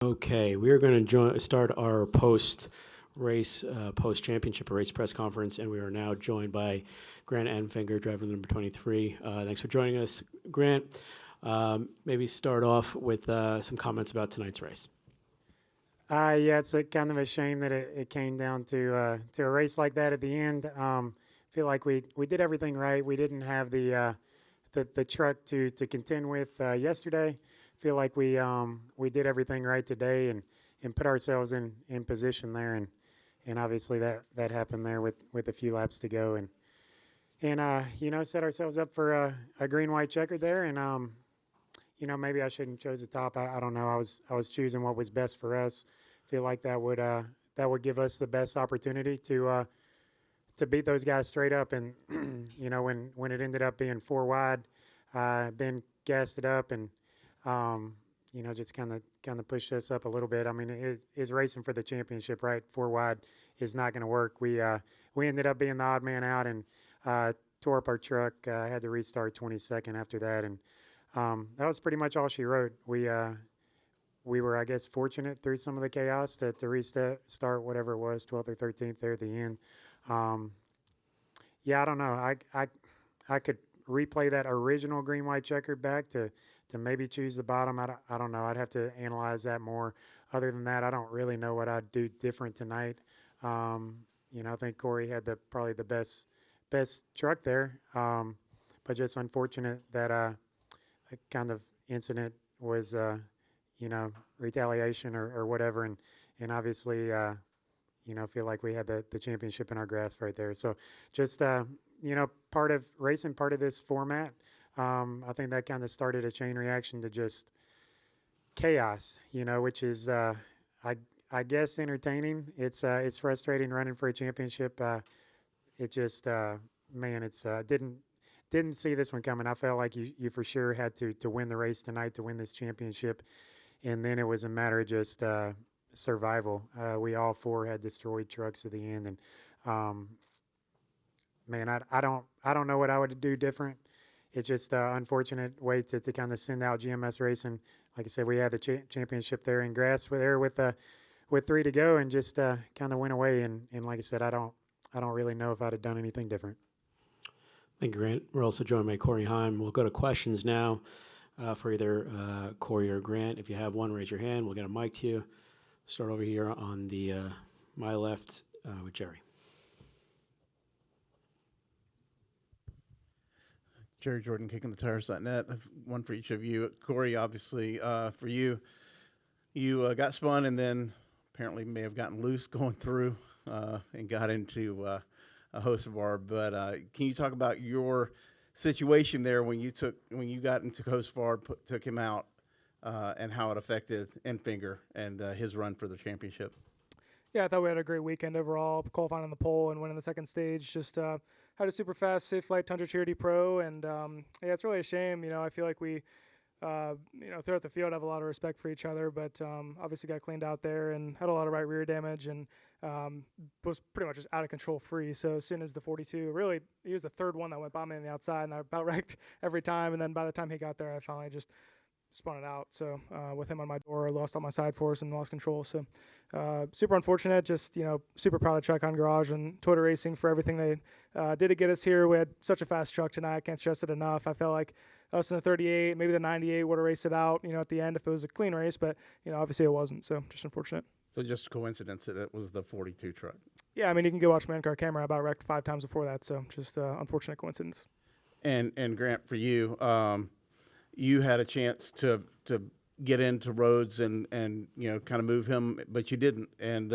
Okay, we are going to start our post-race, post-championship race press conference, and we are now joined by Grant Enfinger, driver number 23. Thanks for joining us, Grant. Maybe start off with some comments about tonight's race. Yeah, it's kind of a shame that it came down to a race like that at the end. Feel like we did everything right. We didn't have the truck to contend with yesterday. Feel like we did everything right today and put ourselves in position there, and obviously that happened there with a few laps to go, and set ourselves up for a green white checker there, and maybe I shouldn't chose the top. I don't know. I was choosing what was best for us. Feel like that would give us the best opportunity to beat those guys straight up. And when it ended up being four wide, Ben gassed it up and just kind of pushed us up a little bit. I mean, it is racing for the championship, right? Four wide is not going to work. We ended up being the odd man out and tore up our truck. Had to restart 22nd after that, and that was pretty much all she wrote. We were, I guess, fortunate through some of the chaos to restart whatever it was, 12th or 13th there at the end. Yeah, I don't know. I could replay that original green white checker back to maybe choose the bottom. I don't know. I'd have to analyze that more. Other than that, I don't really know what I'd do different tonight. I think Corey had probably the best truck there, but just unfortunate that a kind of incident was retaliation or whatever, and obviously feel like we had the championship in our grasp right there. So just part of racing, part of this format. I think that kind of started a chain reaction to just chaos, which is I guess entertaining. It's frustrating running for a championship. It just man, it's didn't see this one coming. I felt like you for sure had to win the race tonight to win this championship, and then it was a matter of just survival. We all four had destroyed trucks at the end, and man, I don't know what I would do different. It's just an unfortunate way to kind of send out GMS racing. Like I said, we had the championship there in grass there with three to go, and just kind of went away. And like I said, I don't really know if I'd have done anything different. Thank you, Grant. We're also joined by Corey Heim. We'll go to questions now for either Corey or Grant. If you have one, raise your hand. We'll get a mic to you. Start over here on the my left with Jerry. Jerry Jordan, kickingthetires.net. I have one for each of you. Corey, obviously, for you, you got spun and then apparently may have gotten loose going through and got into a host bar. But can you talk about your situation there when you got into host bar, took him out, and how it affected Enfinger and his run for the championship? Yeah, I thought we had a great weekend overall, qualifying on the pole and winning the second stage. Just had a super fast Safe Flight Tundra Charity Pro, and yeah, it's really a shame. I feel like we, throughout the field have a lot of respect for each other, but obviously got cleaned out there and had a lot of right rear damage and was pretty much just out of control free. So as soon as the 42, really, he was the third one that went by me on the outside, and I about wrecked every time. And then by the time he got there, I finally just spun it out. So with him on my door, I lost all my side force and lost control. So super unfortunate. Just super proud of Truck on Garage and Toyota Racing for everything they did to get us here. We had such a fast truck tonight. I can't stress it enough. I felt like us in the 38, maybe the 98 would have raced it out, at the end if it was a clean race. But obviously it wasn't. So just unfortunate. So just a coincidence that it was the 42 truck. Yeah, I mean, you can go watch my in-car camera. I about wrecked 5 times before that. So just unfortunate coincidence. And Grant, for you, you had a chance to get into Rhodes and kind of move him, but you didn't. And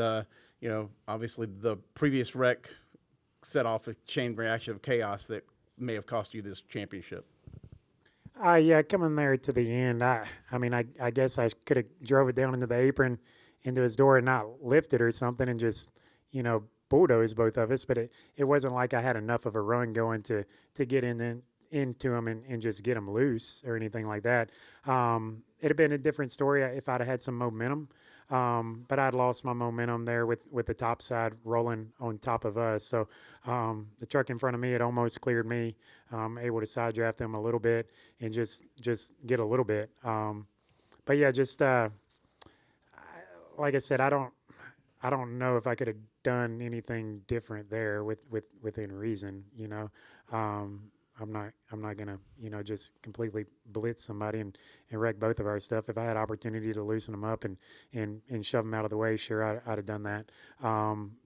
obviously the previous wreck set off a chain reaction of chaos that may have cost you this championship. Yeah, coming there to the end, I mean, I guess I could have drove it down into the apron, into his door, and not lifted or something, and just bulldozed both of us. But it wasn't like I had enough of a run going to get into him and just get him loose or anything like that. It'd have been a different story if I'd have had some momentum. But I'd lost my momentum there with the top side rolling on top of us. So the truck in front of me had almost cleared me, able to side draft them a little bit and just get a little bit. But yeah, just like I said, I don't know if I could have done anything different there within reason. I'm not gonna just completely blitz somebody and wreck both of our stuff. If I had opportunity to loosen them up and shove them out of the way, sure, I'd have done that.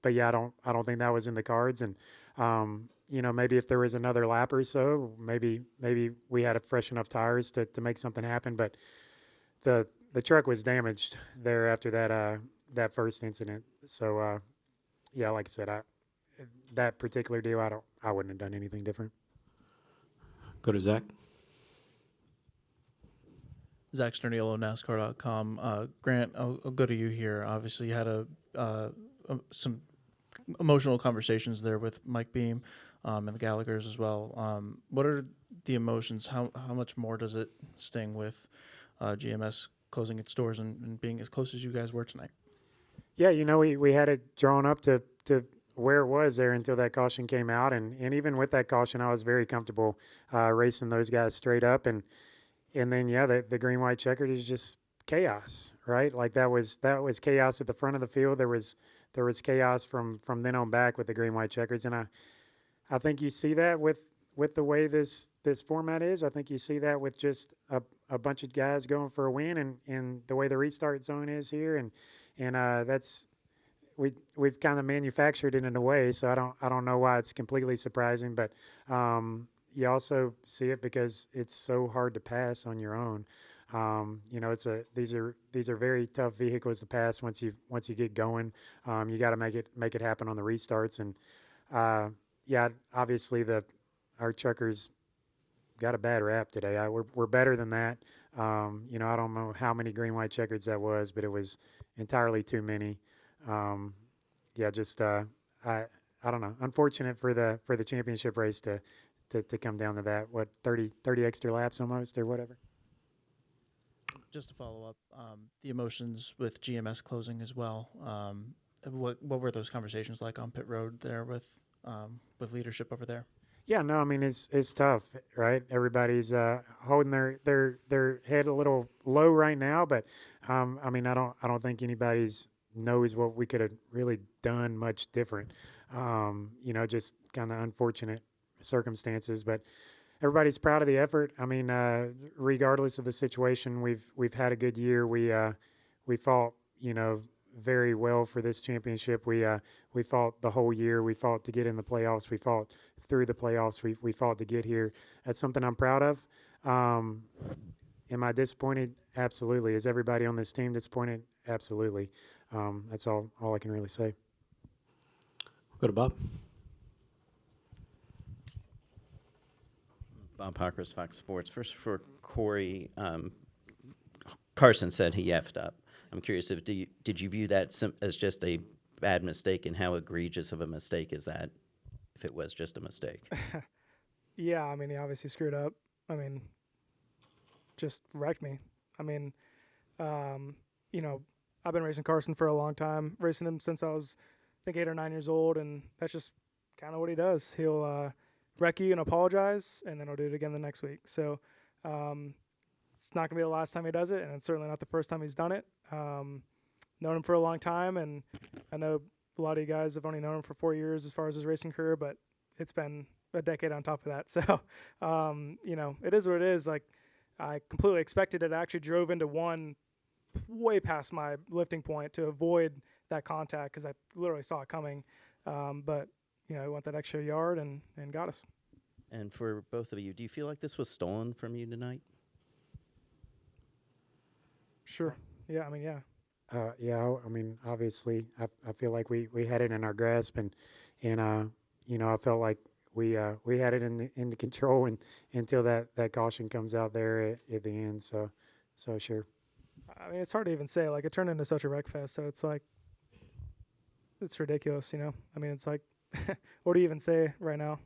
But yeah, I don't think that was in the cards. And maybe if there was another lap or so, maybe we had fresh enough tires to make something happen. But the truck was damaged there after that first incident. So yeah, like I said, that particular deal, I wouldn't have done anything different. Go to Zach. Zach Sterniolo, NASCAR.com. Grant, I'll go to you here. Obviously, you had some emotional conversations there with Mike Beam and the Gallaghers as well. What are the emotions? How much more does it sting with GMS closing its doors and being as close as you guys were tonight? Yeah, we had it drawn up to where it was there until that caution came out, and even with that caution, I was very comfortable racing those guys straight up, and then yeah, the green white checkered is just chaos, right? Like that was chaos at the front of the field. There was chaos from then on back with the green white checkers, and I think you see that with the way this format is. I think you see that with just a bunch of guys going for a win, and the way the restart zone is here, and that's. We've kind of manufactured it in a way, so I don't know why it's completely surprising, but you also see it because it's so hard to pass on your own. These are very tough vehicles to pass once you get going. You got to make it happen on the restarts, and yeah, obviously our truckers got a bad rap today. We're better than that. I don't know how many green white checkers that was, but it was entirely too many. Just I don't know. Unfortunate for the championship race to come down to that. What 30 extra laps almost or whatever. Just to follow up, the emotions with GMS closing as well. What were those conversations like on pit road there with leadership over there? Yeah, no, I mean it's tough, right? Everybody's holding their head a little low right now, but I mean I don't think anybody's knows what we could have really done much different. Just kind of unfortunate circumstances, but everybody's proud of the effort. I mean, regardless of the situation, we've had a good year. We fought, very well for this championship. We fought the whole year. We fought to get in the playoffs. We fought through the playoffs. We fought to get here. That's something I'm proud of. Am I disappointed? Absolutely. Is everybody on this team disappointed? Absolutely. That's all I can really say. Go to Bob. Bob Hawkers, Fox Sports. First for Corey, Carson said he effed up. I'm curious, did you view that as just a bad mistake, and how egregious of a mistake is that if it was just a mistake? Yeah, I mean, he obviously screwed up. I mean, just wrecked me. I mean, I've been racing Carson for a long time, racing him since I was, I think, 8 or 9 years old, and that's just kind of what he does. He'll wreck you and apologize, and then he'll do it again the next week. So it's not going to be the last time he does it, and it's certainly not the first time he's done it. Known him for a long time, and I know a lot of you guys have only known him for 4 years as far as his racing career, but it's been a decade on top of that. So, it is what it is. Like, I completely expected it. I actually drove into one way past my lifting point to avoid that contact because I literally saw it coming. But, he went that extra yard and got us. And for both of you, do you feel like this was stolen from you tonight? Sure. Yeah, I mean, yeah. I mean, obviously, I feel like we had it in our grasp, and I felt like we had it in the control until that caution comes out there at the end. So sure. I mean, it's hard to even say. Like, it turned into such a wreck fest, so it's like, it's ridiculous, I mean, it's like, what do you even say right now?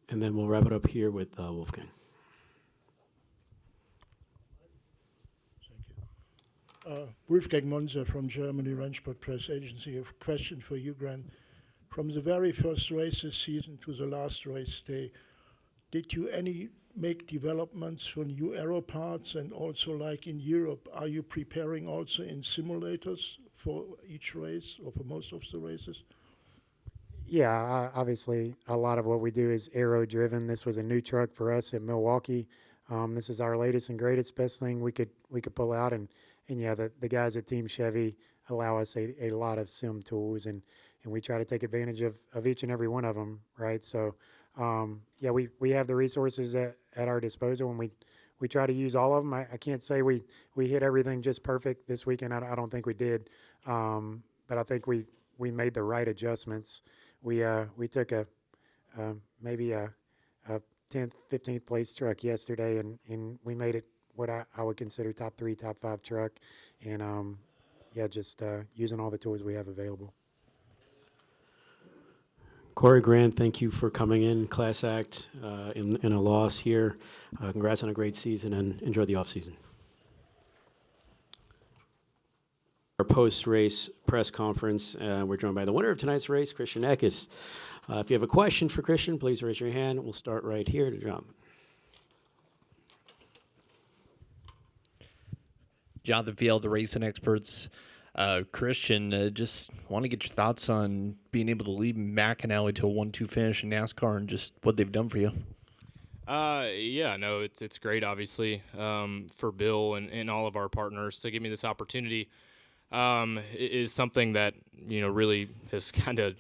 And then we'll wrap it up here with Wolfgang. Wolfgang Monzer from Germany, Rennsport Press Agency. A question for you, Grant. From the very first race this season to the last race day, did you make developments for new aero parts? And also, like in Europe, are you preparing also in simulators for each race or for most of the races? Yeah, obviously, a lot of what we do is aero driven. This was a new truck for us in Milwaukee. This is our latest and greatest, best thing we could pull out, and yeah, the guys at Team Chevy allow us a lot of sim tools, and we try to take advantage of each and every one of them, right? So, yeah, we have the resources at our disposal, and we try to use all of them. I can't say we hit everything just perfect this weekend. I don't think we did, but I think we made the right adjustments. We took maybe a 10th, 15th place truck yesterday, and we made it what I would consider top 3, top 5 truck, and yeah, just using all the tools we have available. Corey, Grant, thank you for coming in, class act in a loss here. Congrats on a great season, and enjoy the off season. Our post-race press conference, we're joined by the winner of tonight's race, Christian Eckes. If you have a question for Christian, please raise your hand. We'll start right here to John. Jonathan Field, the racing experts. Christian, just want to get your thoughts on being able to lead McAnally to a 1-2 finish in NASCAR and just what they've done for you. Yeah, no, it's great, obviously, for Bill and all of our partners to give me this opportunity. Is something that, really has kind of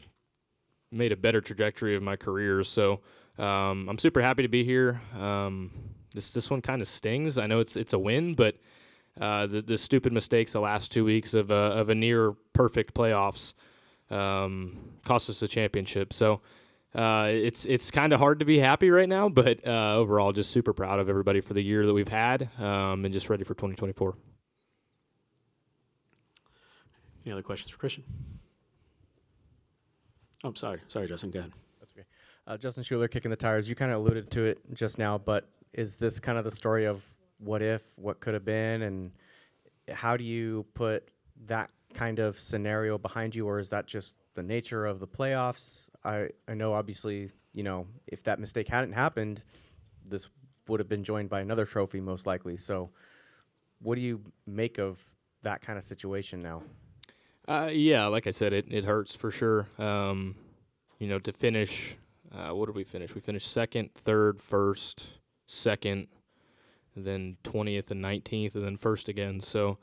made a better trajectory of my career. So I'm super happy to be here. This one kind of stings. I know it's a win, but the stupid mistakes the last 2 weeks of a near perfect playoffs cost us a championship. So it's kind of hard to be happy right now, but overall just super proud of everybody for the year that we've had, and just ready for 2024. Any other questions for Christian? Oh, sorry, Justin, go ahead. That's okay. Justin Schuler, Kicking the Tires. You kind of alluded to it just now, but is this kind of the story of what if, what could have been, and how do you put that kind of scenario behind you, or is that just the nature of the playoffs? I know, obviously, if that mistake hadn't happened, this would have been joined by another trophy most likely. So what do you make of that kind of situation now? Yeah, like I said, it hurts for sure. To finish, what did we finish? We finished second, third, first, second, and then 20th and 19th, and then first again. So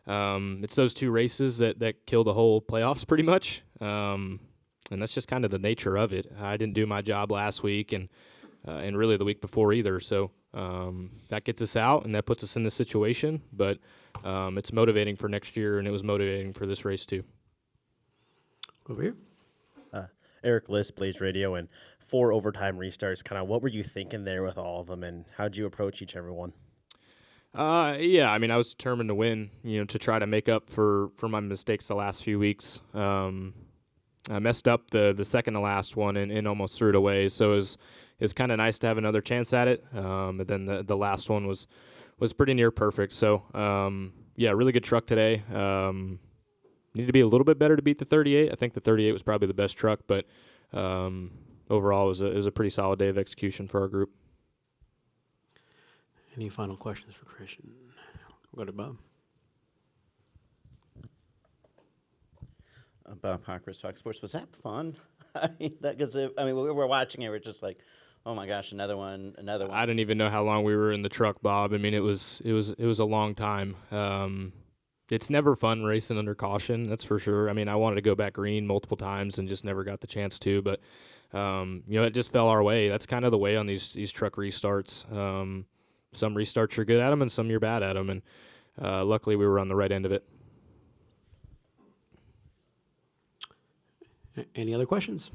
it's those two races that kill the whole playoffs pretty much. And that's just kind of the nature of it. I didn't do my job last week and really the week before either. So that gets us out, and that puts us in this situation. But it's motivating for next year, and it was motivating for this race too. Over here. Eric List, Blaze Radio, and 4 overtime restarts. Kind of what were you thinking there with all of them, and how did you approach each and every one? Yeah, I was determined to win, to try to make up for my mistakes the last few weeks. I messed up the second to last one and almost threw it away, so it was kind of nice to have another chance at it. But then the last one was pretty near perfect. So, yeah, really good truck today. Need to be a little bit better to beat the 38. I think the 38 was probably the best truck, but overall it was a pretty solid day of execution for our group. Any final questions for Christian? We'll go to Bob. Bob Parkhurst, Fox Sports. Was that fun? We were watching it. We're just like, oh my gosh, another one. I didn't even know how long we were in the truck, Bob. It was a long time. It's never fun racing under caution, that's for sure. I wanted to go back green multiple times and just never got the chance to, but it just fell our way. That's kind of the way on these truck restarts. Some restarts you're good at them, and some you're bad at them, and luckily we were on the right end of it. Any other questions?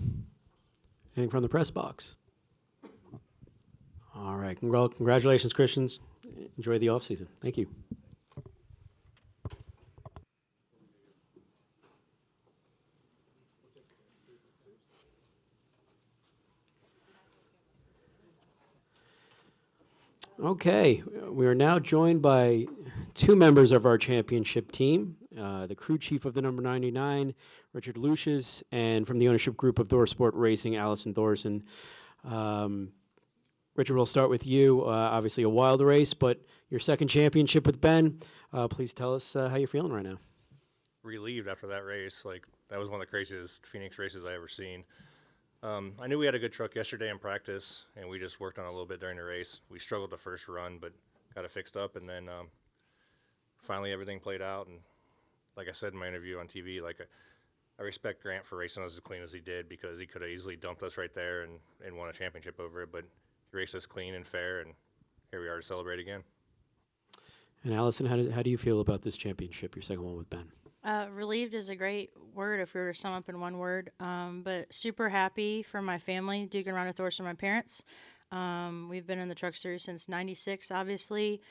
Anything from the press box? All right. Congratulations, Christians. Enjoy the off season. Thank you. Okay, we are now joined by 2 members of our championship team, the crew chief of the number 99, Richard Lushes, and from the ownership group of Thor Sport Racing, Allison Thorson. Richard, we'll start with you. Obviously a wild race, but your second championship with Ben. Please tell us how you're feeling right now. Relieved after that race. Like, that was one of the craziest Phoenix races I ever seen. I knew we had a good truck yesterday in practice, and we just worked on it a little bit during the race. We struggled the first run, but got it fixed up, and then finally everything played out. And like I said in my interview on TV, like I respect Grant for racing us as clean as he did, because he could have easily dumped us right there and won a championship over it, but he raced us clean and fair, and here we are to celebrate again. And Allison, how do you feel about this championship, your second one with Ben? Relieved is a great word if we were to sum up in one word, but super happy for my family, Duke and Rhonda Thorson, my parents. We've been in the Truck Series since '96, obviously.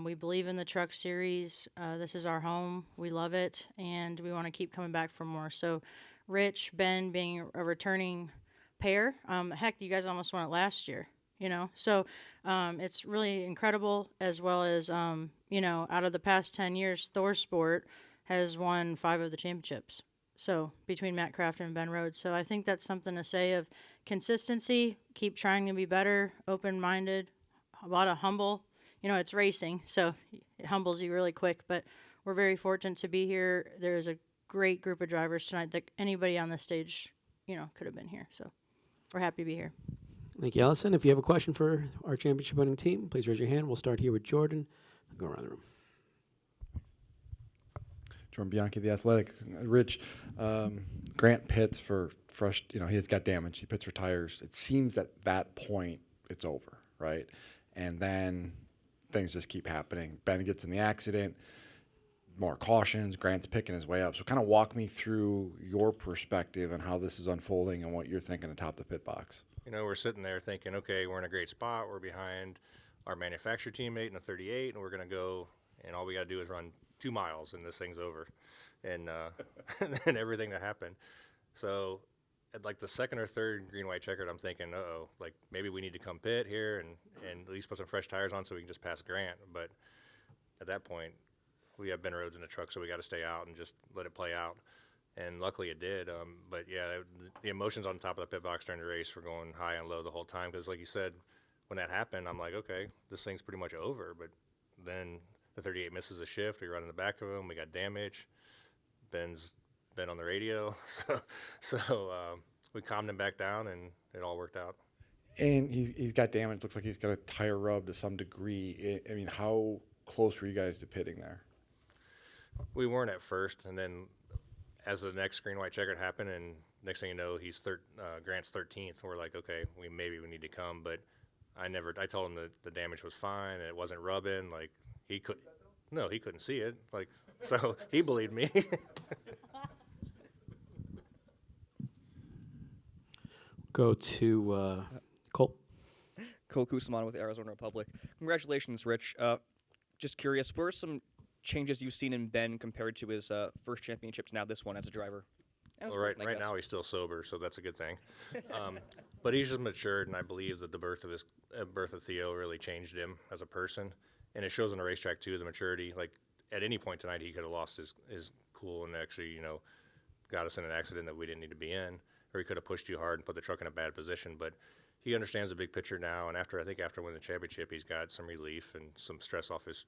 We believe in the Truck Series. This is our home. We love it, and we want to keep coming back for more. So Rich, Ben being a returning pair, heck, you guys almost won it last year, you know? So it's really incredible, as well as, you know, out of the past 10 years, ThorSport has won 5 of the championships. So between Matt Crafton and Ben Rhodes. So I think that's something to say of consistency, keep trying to be better, open-minded, a lot of humble. You know, it's racing, so it humbles you really quick. But we're very fortunate to be here. There's a great group of drivers tonight that anybody on the stage, you know, could have been here. So we're happy to be here. Thank you, Allison. If you have a question for our championship winning team, please raise your hand. We'll start here with Jordan. Go around the room. Jordan Bianchi, The Athletic. Rich, Grant pits for you know, he's got damage. He pits for tires. It seems at that point it's over, right? And then things just keep happening. Ben gets in the accident, more cautions. Grant's picking his way up. So kind of walk me through your perspective and how this is unfolding and what you're thinking atop the pit box. You know, we're sitting there thinking, okay, we're in a great spot. We're behind our manufacturer teammate in a 38, and we're going to go, and all we got to do is run 2 miles, and this thing's over. And and then everything that happened. So at like the second or third green, white checkered, I'm thinking, uh-oh, like maybe we need to come pit here and at least put some fresh tires on so we can just pass Grant. But at that point, we have Ben Rhodes in the truck, so we got to stay out and just let it play out. And luckily it did. But yeah, the emotions on top of the pit box during the race were going high and low the whole time, because like you said, when that happened, I'm like, okay, this thing's pretty much over. But then the 38 misses a shift. We run in the back of him. We got damage. Ben's been on the radio. So we calmed him back down, and it all worked out. And he's got damage. Looks like he's got a tire rub to some degree. I mean, how close were you guys to pitting there? We weren't at first, and then as the next green, white checkered happened, and next thing you know, he's Grant's 13th. We're like, okay, maybe we need to come. But I told him that the damage was fine and it wasn't rubbing. Like, he couldn't see it. Like, so he believed me. Go to Cole. Cole Kusaman with Arizona Republic. Congratulations, Rich. Just curious, what are some changes you've seen in Ben compared to his first championship to now this one as a driver? Well, right now he's still sober, so that's a good thing. But he's just matured, and I believe that the birth of Theo really changed him as a person, and it shows on the racetrack too, the maturity. Like, at any point tonight, he could have lost his cool and actually, you know, got us in an accident that we didn't need to be in, or he could have pushed too hard and put the truck in a bad position. But he understands the big picture now, and after winning the championship, he's got some relief and some stress off his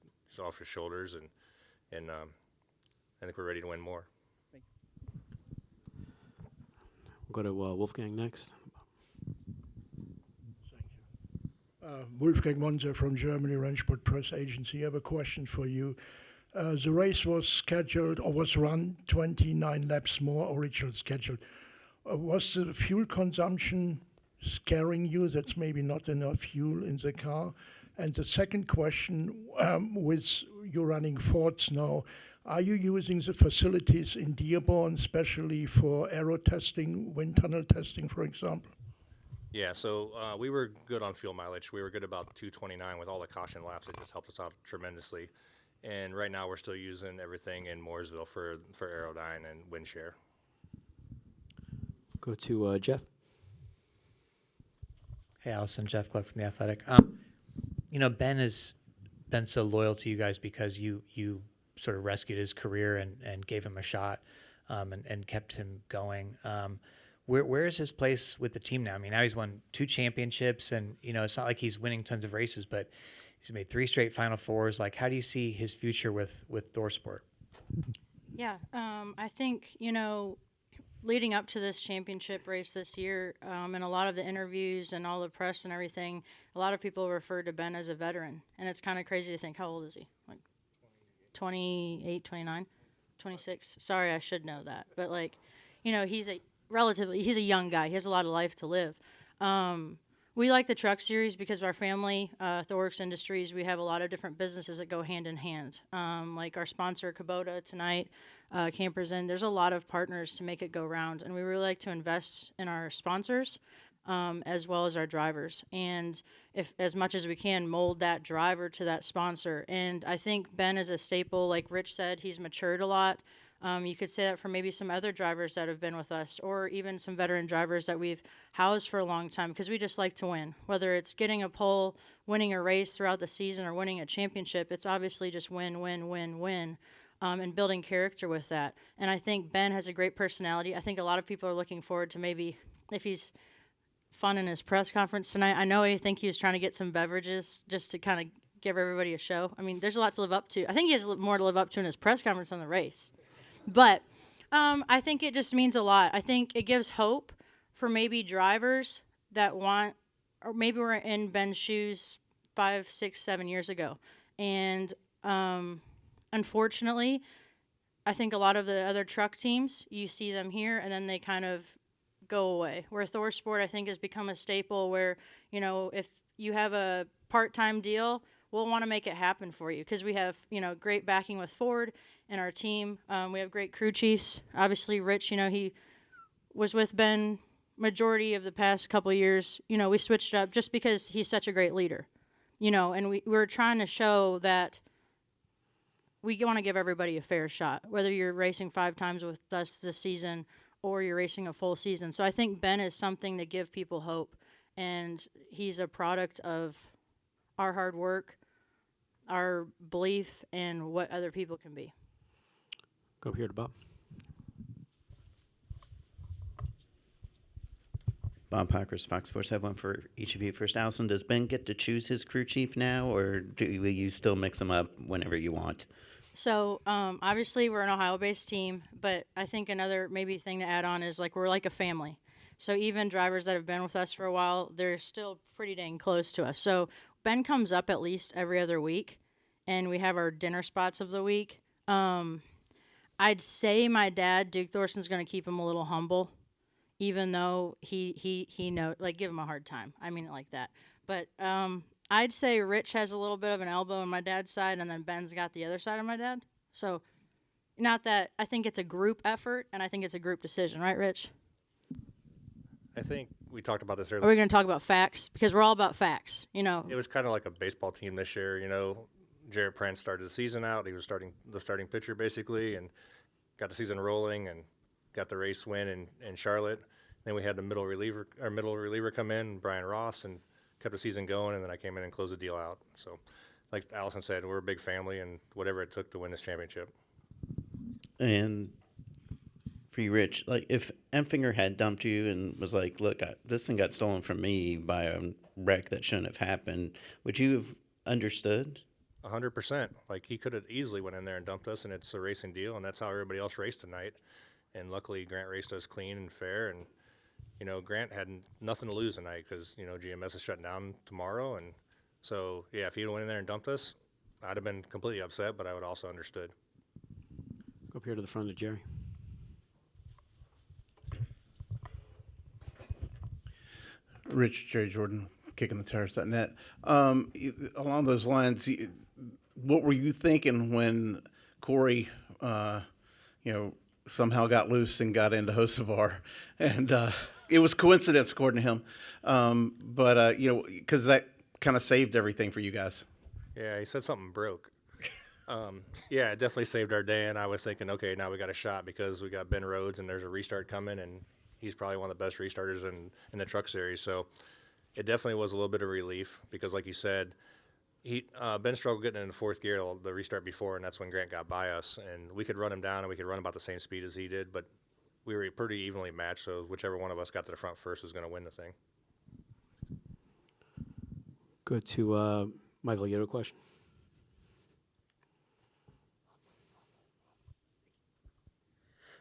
shoulders, and I think we're ready to win more. We'll go to Wolfgang next. Wolfgang Monzer from Germany, Rennsport Press Agency. I have a question for you. The race was scheduled, or was run 29 laps more original scheduled. Was the fuel consumption scaring you? That's maybe not enough fuel in the car. And the second question, with you running Fords now, are you using the facilities in Dearborn, especially for aero testing, wind tunnel testing, for example? Yeah, so we were good on fuel mileage. We were good about 229 with all the caution laps. It just helped us out tremendously. And right now we're still using everything in Mooresville for Aerodyne and wind share. Go to Jeff. Hey, Allison, Jeff Gluck from The Athletic. You know, Ben has been so loyal to you guys because you sort of rescued his career and gave him a shot and kept him going. where is his place with the team now? I mean, now he's won 2 championships, and it's not like he's winning tons of races, but he's made 3 straight Final Fours. Like, how do you see his future with ThorSport? Yeah, I think, leading up to this championship race this year, and a lot of the interviews and all the press and everything, a lot of people refer to Ben as a veteran. And it's kind of crazy to think, how old is he? Like 28, 29, 26? Sorry, I should know that. But, he's a young guy. He has a lot of life to live. We like the Truck Series because of our family, Thorworks Industries. We have a lot of different businesses that go hand in hand. Like our sponsor, Kubota, tonight, Campers Inn. There's a lot of partners to make it go round. And we really like to invest in our sponsors as well as our drivers. And if as much as we can, mold that driver to that sponsor. And I think Ben is a staple. Like Rich said, he's matured a lot. You could say that for maybe some other drivers that have been with us, or even some veteran drivers that we've housed for a long time, because we just like to win. Whether it's getting a pole, winning a race throughout the season, or winning a championship, it's obviously just win, win, win, win, and building character with that. And I think Ben has a great personality. I think a lot of people are looking forward to maybe if he's fun in his press conference tonight. I know I think he was trying to get some beverages just to kind of give everybody a show. I mean, there's a lot to live up to. I think he has more to live up to in his press conference than the race. But I think it just means a lot. I think it gives hope for maybe drivers that want, or maybe we're in Ben's shoes 5, 6, 7 years ago. And unfortunately, I think a lot of the other truck teams, you see them here and then they kind of go away. Where ThorSport, I think, has become a staple where, if you have a part-time deal, we'll want to make it happen for you because we have, great backing with Ford and our team. We have great crew chiefs. Obviously, Rich, he was with Ben majority of the past couple of years. We switched up just because he's such a great leader, and we're trying to show that we want to give everybody a fair shot, whether you're racing 5 times with us this season or you're racing a full season. So I think Ben is something to give people hope, and he's a product of our hard work, our belief in what other people can be. Go up here to Bob. Bob Pockers, Fox Sports. I have one for each of you. First, Allison, does Ben get to choose his crew chief now, or will you still mix them up whenever you want? So obviously we're an Ohio-based team, but I think another maybe thing to add on is we're like a family. So even drivers that have been with us for a while, they're still pretty dang close to us. So Ben comes up at least every other week, and we have our dinner spots of the week. I'd say my dad, Duke Thorson's going to keep him a little humble, even though he knows, give him a hard time. I mean it like that. But I'd say Rich has a little bit of an elbow on my dad's side, and then Ben's got the other side of my dad. So not that I think it's a group effort, and I think it's a group decision. Right, Rich? I think we talked about this earlier. Are we going to talk about facts? Because we're all about facts, It was kind of like a baseball team this year, Jarrett Prince started the season out. He was the starting pitcher, basically, and got the season rolling and got the race win in Charlotte. Then we had the middle reliever come in, Brian Ross, and kept the season going, and then I came in and closed the deal out. So, like Allison said, we're a big family, and whatever it took to win this championship. And for you, Rich, if Enfinger had dumped you and was like, look, this thing got stolen from me by a wreck that shouldn't have happened, would you have understood? 100%. He could have easily went in there and dumped us, and it's a racing deal, and that's how everybody else raced tonight. And luckily, Grant raced us clean and fair, and Grant had nothing to lose tonight because GMS is shutting down tomorrow, and so yeah, if he went in there and dumped us, I'd have been completely upset, but I would also understood. Go up here to the front of Jerry. Rich, Jerry Jordan, kickingthetires.net. Along those lines, what were you thinking when Corey, somehow got loose and got into Hocevar? And it was coincidence, according to him. But because that kind of saved everything for you guys. Yeah, he said something broke. Yeah, it definitely saved our day. And I was thinking, okay, now we got a shot because we got Ben Rhodes and there's a restart coming, and he's probably one of the best restarters in the Truck Series. So it definitely was a little bit of relief because, like you said, Ben struggled getting into fourth gear the restart before, and that's when Grant got by us. And we could run him down, and we could run about the same speed as he did. But we were pretty evenly matched, so whichever one of us got to the front first was going to win the thing. Go to Michael. You have a question?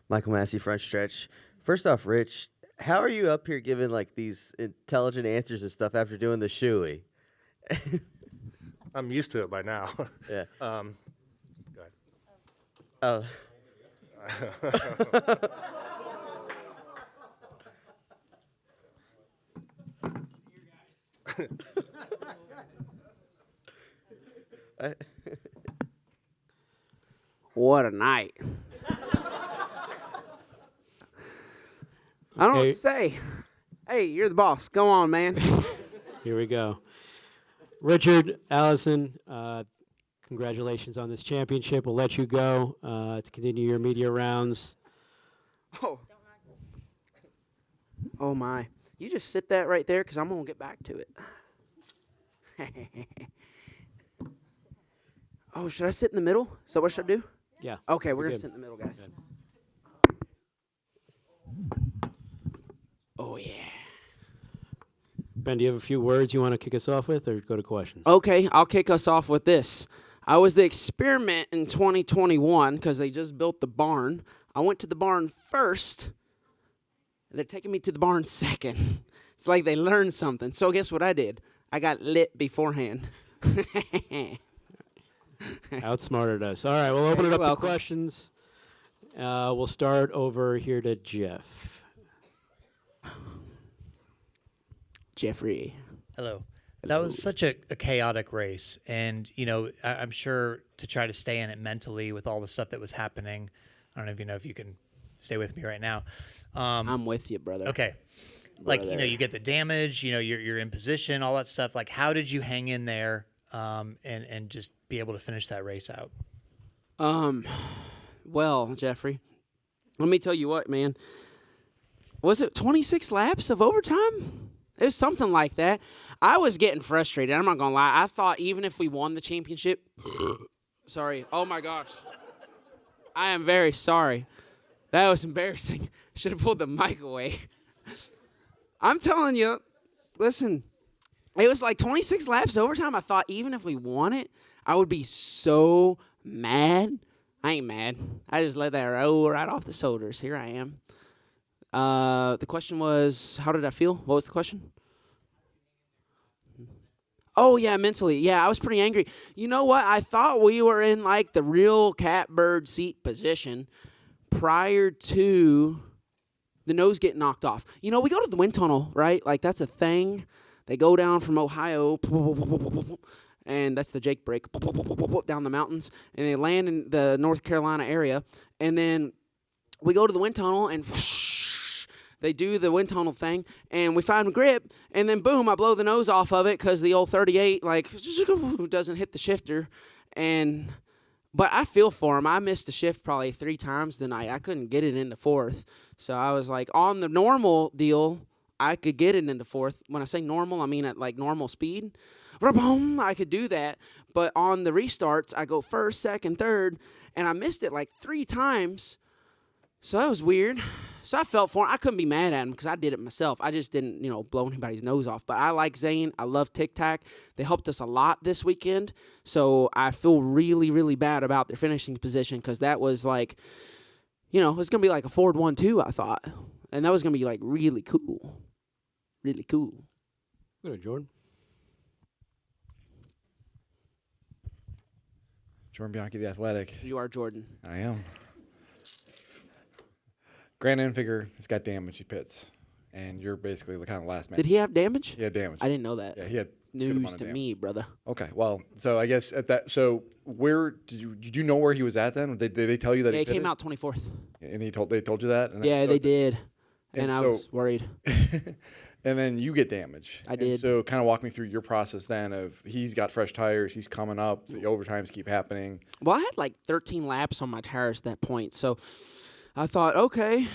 Michael Massey, front stretch. First off, Rich, how are you up here giving like these intelligent answers and stuff after doing the shoey? I'm used to it by now. Yeah. Go ahead. Oh. What a night. I don't know what to say. Hey, you're the boss. Go on, man. Here we go. Richard, Allison, congratulations on this championship. We'll let you go to continue your media rounds. Oh, my. You just sit that right there because I'm going to get back to it. Oh, should I sit in the middle? Is that what should I do? Yeah. Okay, we're You're going to good. sit in the middle, guys. Oh, yeah. Ben, do you have a few words you want to kick us off with, or go to questions? Okay, I'll kick us off with this. I was the experiment in 2021 because they just built the barn. I went to the barn first. They're taking me to the barn second. It's like they learned something. So guess what I did? I got lit beforehand. Outsmarted us. All right, we'll open it You're up to welcome. questions. We'll start over here to Jeff. Jeffrey. Hello. That was such a chaotic race. And, you know, I'm sure to try to stay in it mentally with all the stuff that was happening. I don't even know if you can stay with me right now. I'm with you, brother. Okay. Like, you know, you get the damage, you know, you're in position, all that stuff. Like, how did you hang in there and just be able to finish that race out? Well, Jeffrey, let me tell you what, man. Was it 26 laps of overtime? It was something like that. I was getting frustrated. I'm not going to lie. I thought even if we won the championship, sorry. Oh, my gosh. I am very sorry. That was embarrassing. Should have pulled the mic away. I'm telling you, listen, it was like 26 laps overtime. I thought even if we won it, I would be so mad. I ain't mad. I just let that roll right off the shoulders. Here I am. The question was, how did I feel? What was the question? Oh, yeah, mentally. Yeah, I was pretty angry. You know what? I thought we were in, like, the real catbird seat position prior to the nose getting knocked off. You know, we go to the wind tunnel, right? Like, that's a thing. They go down from Ohio, and that's the Jake break, down the mountains, and they land in the North Carolina area. And then we go to the wind tunnel, and they do the wind tunnel thing, and we find grip, and then boom, I blow the nose off of it because the old 38 like doesn't hit the shifter, but I feel for him. I missed the shift probably 3 times tonight. I couldn't get it into 4th, so I was like, on the normal deal, I could get it into 4th. When I say normal, I mean at like normal speed. I could do that, but on the restarts, I go 1st, 2nd, 3rd, and I missed it like 3 times. So that was weird. So I felt for him. I couldn't be mad at him because I did it myself. I just didn't, blow anybody's nose off. But I like Zane. I love Tic Tac. They helped us a lot this weekend. So I feel really, really bad about their finishing position because that was like, it was going to be like a Ford 1-2, I thought. And that was going to be like really cool. Really cool. Go to Jordan. Jordan Bianchi, the Athletic. You are Jordan. I am. Grant Enfinger has got damage. He pits, and you're basically the kind of last man. Did he have damage? He had damage. I didn't know that. Yeah, he had news to me, brother. Okay, well, so I guess at that. So where did you know where he was at then? Did they tell you that? Yeah, he came pitted? out 24th. And they told you that. And Yeah, they did, and I so- was worried. And then you get damage. I And did. so kind of walk me through your process then of he's got fresh tires, he's coming up, the overtimes keep happening. Well, I had like 13 laps on my tires at that point, so I thought, okay,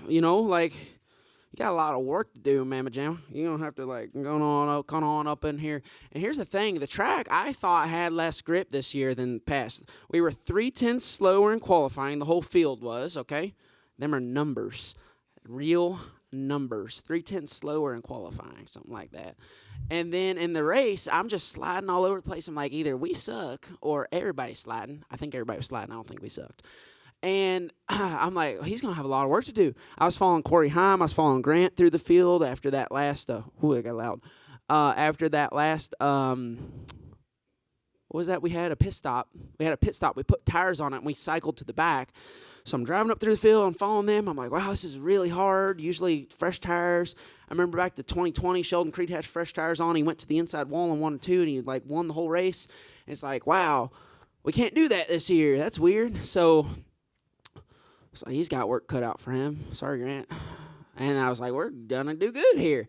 you got a lot of work to do, Mama Jam. You're going to have to, come on up in here. And here's the thing. The track, I thought, had less grip this year than past. We were 0.3 slower in qualifying. The whole field was, okay? Them are numbers, real numbers. 0.3 slower in qualifying, something like that. And then in the race, I'm just sliding all over the place. I'm like, either we suck or everybody's sliding. I think everybody was sliding. I don't think we sucked. And I'm like, he's going to have a lot of work to do. I was following Corey Heim. I was following Grant through the field after that last, it got loud. After that last, what was that? We had a pit stop. We put tires on it, and we cycled to the back. So I'm driving up through the field. I'm following them. I'm like, wow, this is really hard. Usually fresh tires. I remember back to 2020, Sheldon Creed had fresh tires on. He went to the inside wall and 1 and 2, and he like won the whole race. And it's like, wow, we can't do that this year. That's weird. So he's got work cut out for him. Sorry, Grant. And I was like, we're gonna do good here.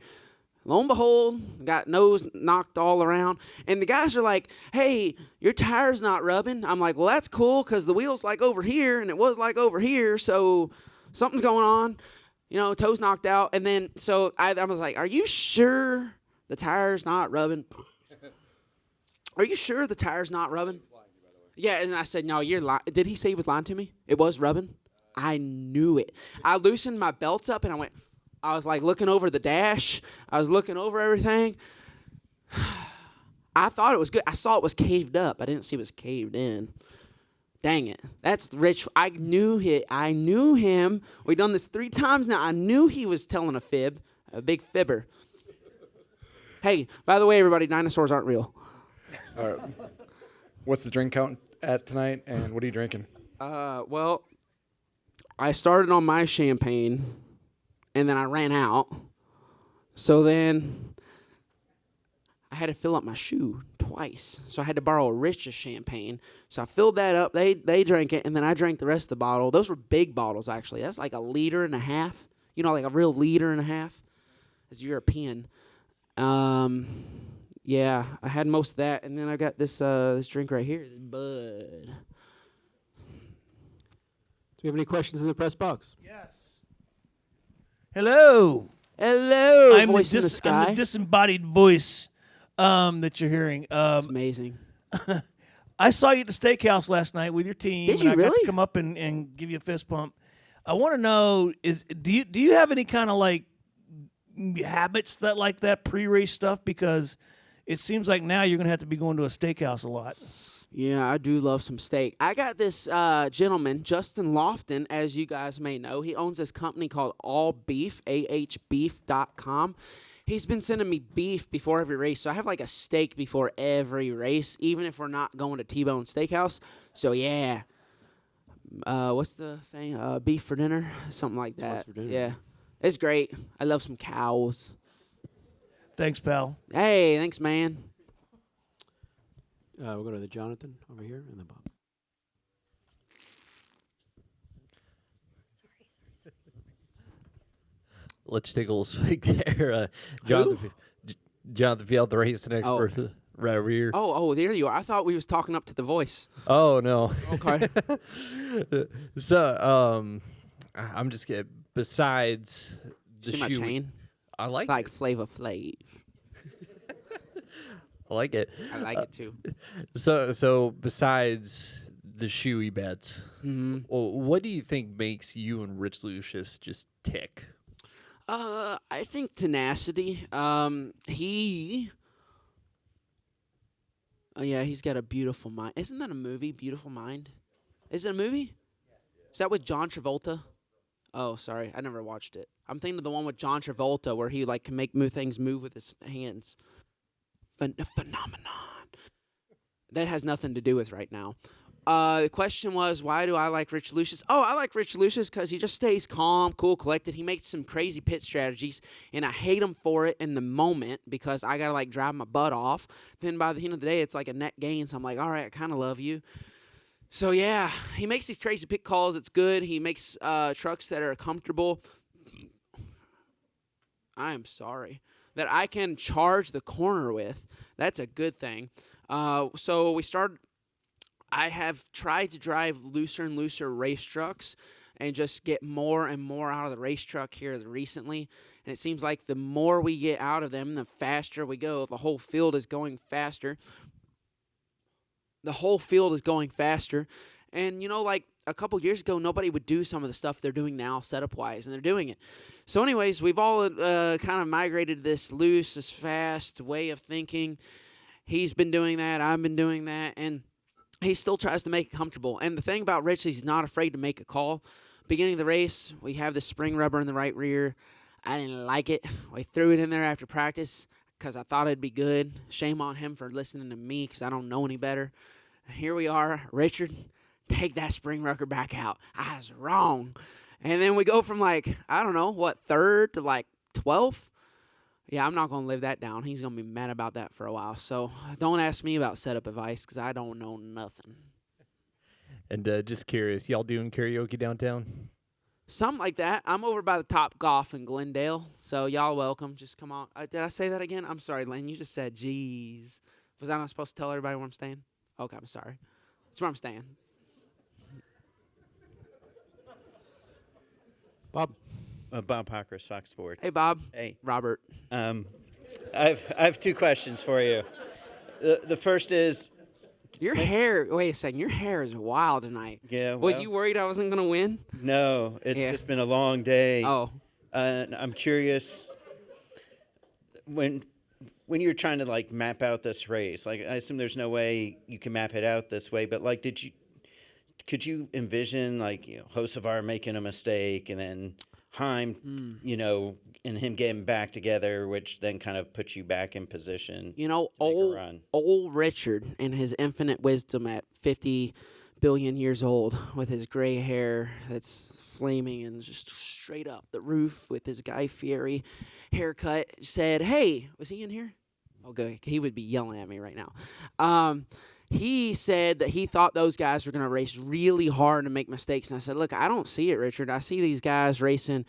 Lo and behold, got nose knocked all around. And the guys are like, hey, your tire's not rubbing. I'm like, well, that's cool because the wheel's like over here and it was like over here. So something's going on. Toes knocked out. And then so I was like, are you sure the tire's not rubbing? Are you sure the tire's not rubbing? Yeah, and I said, no, you're lying. Did he say he was lying to me? It was rubbing? I knew it. I loosened my belts up and I was like looking over the dash. I was looking over everything. I thought it was good. I saw it was caved up. I didn't see it was caved in. Dang it. That's Rich. I knew him. We've done this 3 times now. I knew he was telling a fib, a big fibber. Hey, by the way, everybody, dinosaurs aren't real. All right. What's the drink count at tonight, and what are you drinking? Well, I started on my champagne, and then I ran out. So then I had to fill up my shoe twice. So I had to borrow Rich's champagne. So I filled that up. They drank it, and then I drank the rest of the bottle. Those were big bottles, actually. That's like 1.5 liters. Like a real 1.5 liters. It's European. Yeah, I had most of that, and then I got this drink right here, this Bud. Do we have any questions in the press box? Yes. Hello. Hello, I'm voice in the sky. I'm the disembodied voice that you're hearing. It's amazing. I saw you at the steakhouse last night with your team. Did you and I got really? to come up and give you a fist bump. I want to know, do you have any kind of like habits that pre-race stuff? Because it seems like now you're going to have to be going to a steakhouse a lot. Yeah, I do love some steak. I got this gentleman, Justin Lofton, as you guys may know. He owns this company called All Beef, ahbeef.com. He's been sending me beef before every race, so I have like a steak before every race, even if we're not going to T-Bone Steakhouse. So, yeah. What's the thing? Beef for dinner? Something like that. What's for dinner? Yeah. It's great. I love some cows. Thanks, pal. Hey, thanks, man. We'll go to the Jonathan over here and then Bob. Let you take a little swig there. Jonathan Field, the racing expert, right over here. Oh, there you are. I thought we was talking up to the voice. Oh, no. Okay. So, I'm just kidding. Besides the See my shoe, chain? I like It's like Flava Flav. I like it. I like it too. So besides the shoey bets, Mhm. well, what do you think makes you and Rich Lushes just tick? I think tenacity. He's got a beautiful mind. Isn't that a movie, Beautiful Mind? Is it a movie? Is that with John Travolta? Oh, sorry. I never watched it. I'm thinking of the one with John Travolta where he like can make things move with his hands. Phenomenon. That has nothing to do with right now. The question was, why do I like Rich Lushes? Oh, I like Rich Lushes because he just stays calm, cool, collected. He makes some crazy pit strategies, and I hate him for it in the moment because I got to, like, drive my butt off. Then by the end of the day, it's like a net gain, so I'm like, all right, I kind of love you. So, yeah, he makes these crazy pit calls. It's good. He makes trucks that are comfortable. I am sorry. That I can charge the corner with. That's a good thing. So we started. I have tried to drive looser and looser race trucks and just get more and more out of the race truck here recently. And it seems like the more we get out of them, the faster we go. The whole field is going faster. And, like a couple years ago, nobody would do some of the stuff they're doing now setup-wise, and they're doing it. So anyways, we've all kind of migrated to this loose, this fast way of thinking. He's been doing that. I've been doing that. And he still tries to make it comfortable. And the thing about Rich is he's not afraid to make a call. Beginning of the race, we have the spring rubber in the right rear. I didn't like it. We threw it in there after practice because I thought it'd be good. Shame on him for listening to me because I don't know any better. Here we are. Richard, take that spring rubber back out. I was wrong. And then we go from third to 12th. Yeah, I'm not going to live that down. He's going to be mad about that for a while. So don't ask me about setup advice because I don't know nothing. And just curious, y'all doing karaoke downtown? Something like that. I'm over by the Top Golf in Glendale, so y'all welcome. Just come on. Did I say that again? I'm sorry, Lane. You just said, geez. Was I not supposed to tell everybody where I'm staying? Okay, I'm sorry. That's where I'm staying. Bob. Bob Hawkers, Fox Sports. Hey, Bob. Hey. Robert. I have two questions for you. The first is, your hair. Wait a second. Your hair is wild tonight. Yeah. Was well, you worried I wasn't going to win? No, it's just been a long day. Oh. I'm curious when you're trying to map out this race. I assume there's no way you can map it out this way, but could you envision Hocevar making a mistake and then Heim, and him getting back together, which then kind of puts you back in position. Old Richard in his infinite wisdom at 50 billion years old with his gray hair that's flaming and just straight up the roof with his Guy Fieri haircut said, hey, was he in here? Okay, he would be yelling at me right now. He said that he thought those guys were going to race really hard and make mistakes. And I said, look, I don't see it, Richard. I see these guys racing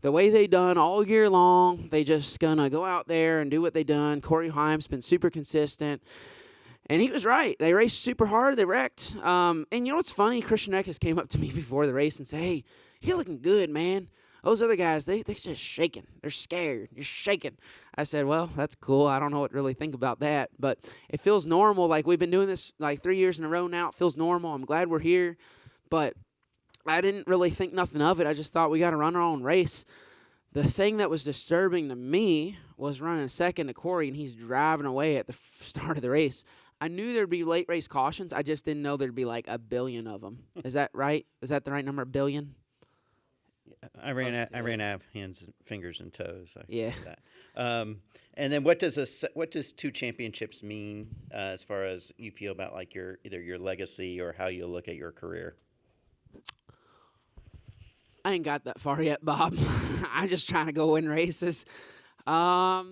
the way they done all year long. They just going to go out there and do what they done. Corey Heim's been super consistent. And he was right. They raced super hard. They wrecked. And you know what's funny? Christian Eckes came up to me before the race and said, hey, you're looking good, man. Those other guys, they're just shaking. They're scared. You're shaking. I said, well, that's cool. I don't know what to really think about that. But it feels normal. We've been doing this 3 years in a row now. It feels normal. I'm glad we're here. But I didn't really think nothing of it. I just thought we got to run our own race. The thing that was disturbing to me was running second to Corey, and he's driving away at the start of the race. I knew there'd be late race cautions. I just didn't know there'd be a billion of them. Is that right? Is that the right number, a billion? I ran out of hands, fingers, and toes. Yeah. And then what does 2 championships mean as far as you feel about either your legacy or how you look at your career? I ain't got that far yet, Bob. I'm just trying to go win races. I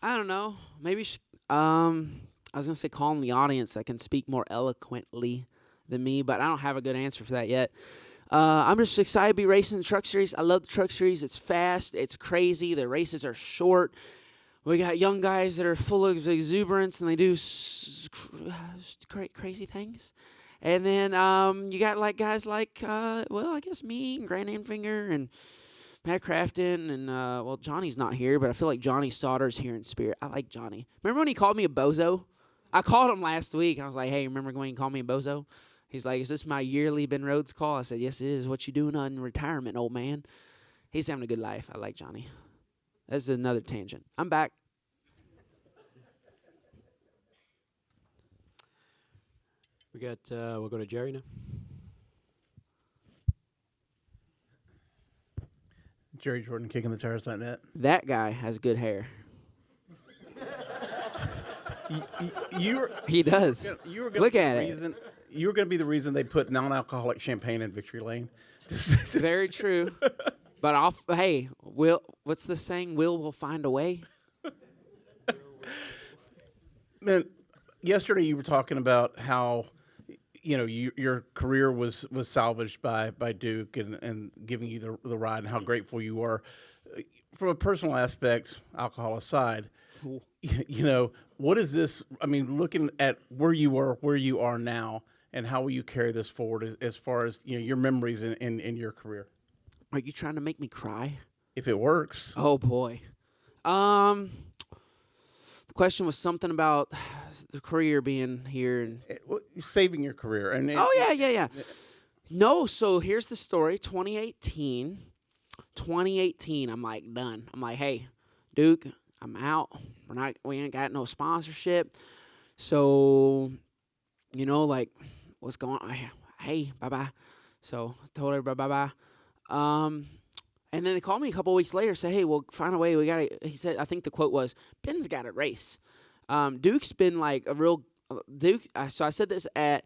don't know. Maybe I was gonna say calling the audience that can speak more eloquently than me, but I don't have a good answer for that yet. I'm just excited to be racing the Truck Series. I love the Truck Series. It's fast. It's crazy. The races are short. We got young guys that are full of exuberance, and they do crazy things. And then you got guys I guess me and Grant Enfinger and Matt Crafton and, Johnny's not here, but I feel like Johnny Sauter's here in spirit. I like Johnny. Remember when he called me a bozo? I called him last week. I was like, hey, remember when you called me a bozo? He's like, is this my yearly Ben Rhodes call? I said, yes, it is. What you doing in retirement, old man? He's having a good life. I like Johnny. That's another tangent. I'm back. We got, we'll go to Jerry now. Jerry Jordan, kicking the tires.net. That guy has good hair. He does. Look at it. You were going to be the reason they put non-alcoholic champagne in Victory Lane. Very true. But what's the saying? Will find a way. Man, yesterday you were talking about how your career was salvaged by Duke and giving you the ride, and how grateful you are. From a personal aspect, alcohol aside, what is this? I mean, looking at where you were, where you are now, and how will you carry this forward as far as your memories in your career? Are you trying to make me cry? If it works. Oh boy. The question was something about the career being here. And Saving your career. And oh, yeah. No, so here's the story. 2018, I'm like done. I'm like, hey, Duke, I'm out. We ain't got no sponsorship. So, you know, like, what's going on? Hey, bye-bye. So I told everybody bye-bye. And then they called me a couple weeks later, say, hey, we'll find a way. We got to, he said, I think the quote was, Ben's got to race. Duke's been like a real, Duke, so I said this at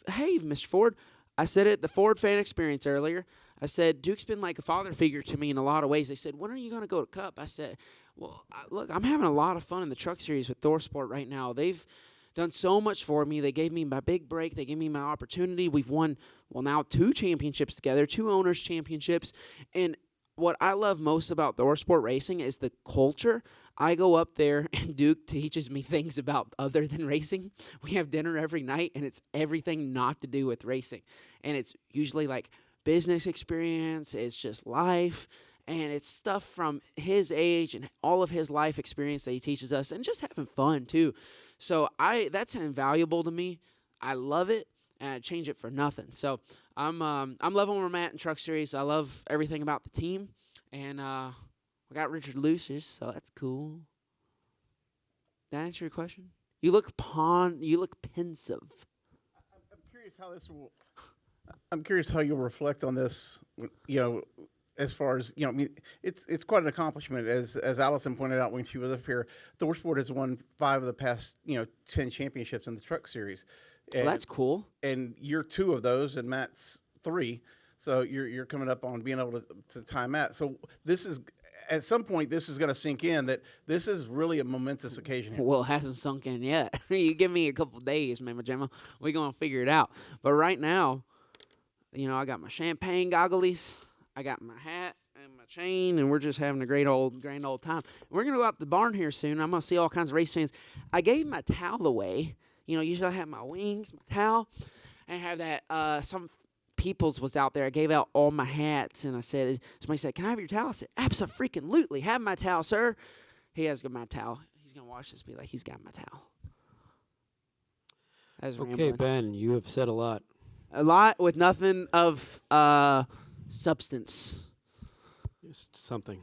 hey, Mr. Ford, I said it at the Ford Fan Experience earlier. I said, Duke's been like a father figure to me in a lot of ways. They said, when are you going to go to Cup? I said, well, look, I'm having a lot of fun in the Truck Series with ThorSport right now. They've done so much for me. They gave me my big break. They gave me my opportunity. We've won, well, now 2 championships together, 2 owners' championships. And what I love most about ThorSport racing is the culture. I go up there, and Duke teaches me things about other than racing. We have dinner every night, and it's everything not to do with racing. And it's usually like business experience. It's just life. And it's stuff from his age and all of his life experience that he teaches us, and just having fun too. So that's invaluable to me. I love it, and I'd change it for nothing. So I'm loving where I'm at in Truck Series. I love everything about the team, and we got Richard Lushes, so that's cool. Did that answer your question? You look pensive. I'm curious how this will. I'm curious how you'll reflect on this. You know, as far as, you know, I mean, it's quite an accomplishment. As Allison pointed out when she was up here, ThorSport has won 5 of the past, 10 championships in the Truck Series. Well, that's cool. And you're 2 of those, and Matt's 3. So you're coming up on being able to tie Matt. So this is, at some point, this is going to sink in that this is really a momentous occasion here. Well, it hasn't sunk in yet. You give me a couple days, man, Gemma. We're going to figure it out. But right now, I got my champagne goggles. I got my hat and my chain, and we're just having a grand old time. We're going to go out to the barn here soon. I'm going to see all kinds of race fans. I gave my towel away. Usually I have my wings, my towel, and I have that, some Peoples was out there. I gave out all my hats, and somebody said, can I have your towel? I said, absolutely. Have my towel, sir. He has got my towel. He's going to watch this, be like, he's got my towel. Okay, Ben, you have said a lot. A lot with nothing of substance. Something.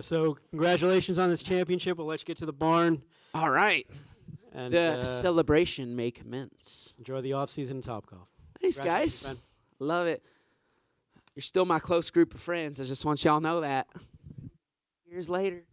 So congratulations on this championship. We'll let you get to the barn. All right. And the celebration may commence. Enjoy the off-season in Topgolf. Thanks, guys. Ben. Love it. You're still my close group of friends. I just want y'all to know that. Years later.